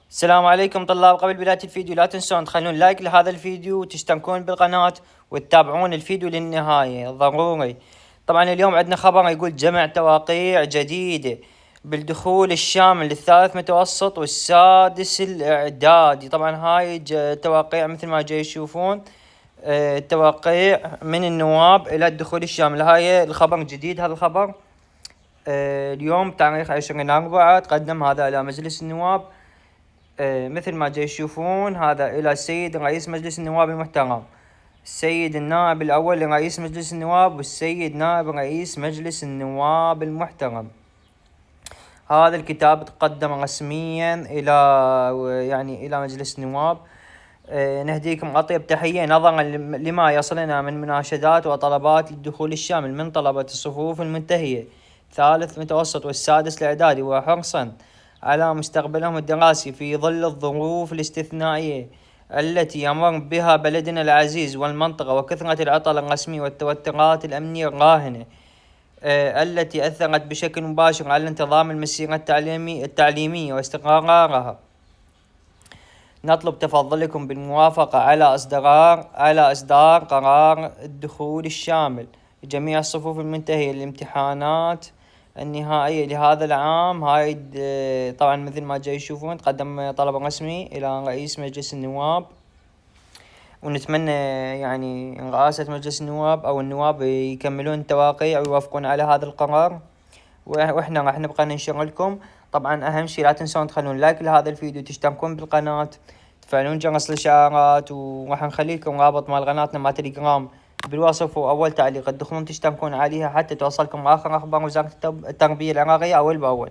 السلام عليكم طلاب. قبل بداية الفيديو لا تنسون تخلون لايك لهذا الفيديو وتشتركون بالقناة وتتابعون الفيديو للنهاية ضروري. طبعا اليوم عندنا خبر يقول جمع توقيع جديدة بالدخول الشامل للثالث متوسط والسادس الاعدادي. طبعا هاي توقيع مثل ما جاي تشوفون، توقيع من النواب الى الدخول الشامل. هاي الخبر جديد، هذا الخبر اليوم تاريخ 20/4 تقدم هذا الى مجلس النواب. مثل ما جاي تشوفون هذا إلى السيد رئيس مجلس النواب المحترم، السيد النائب الأول لرئيس مجلس النواب والسيد نائب رئيس مجلس النواب المحترم. هذا الكتاب تقدم رسميا إلى مجلس النواب. نهديكم أطيب تحية نظرا لما يصلنا من مناشدات وطلبات للدخول الشامل من طلبة الصفوف المنتهية ثالث متوسط والسادس الإعدادي، وحرصا على مستقبلهم الدراسي في ظل الظروف الاستثنائية التي يمر بها بلدنا العزيز والمنطقة، وكثرة العطل الرسمي والتوترات الأمنية الراهنة التي أثرت بشكل مباشر على انتظام المسيرة التعليمية واستقرارها. نطلب تفضلكم بالموافقة على إصدار قرار الدخول الشامل لجميع الصفوف المنتهية للامتحانات النهائية لهذا العام. هاي طبعا مثل ما جاي يشوفون تقدم طلب رسمي إلى رئيس مجلس النواب، ونتمنى يعني رئاسة مجلس النواب أو النواب يكملون التواقيع ويوافقون على هذا القرار، وإحنا راح نبقى ننشر لكم. طبعا أهم شيء لا تنسون تخلون لايك لهذا الفيديو، تشتركون بالقناة، تفعلون جرس الإشعارات، وراح نخلي لكم رابط مال قناتنا مال تليجرام بالوصف وأول تعليق، تدخلون تشتركون عليها حتى توصلكم آخر أخبار وزارة التربية العراقية أول بأول.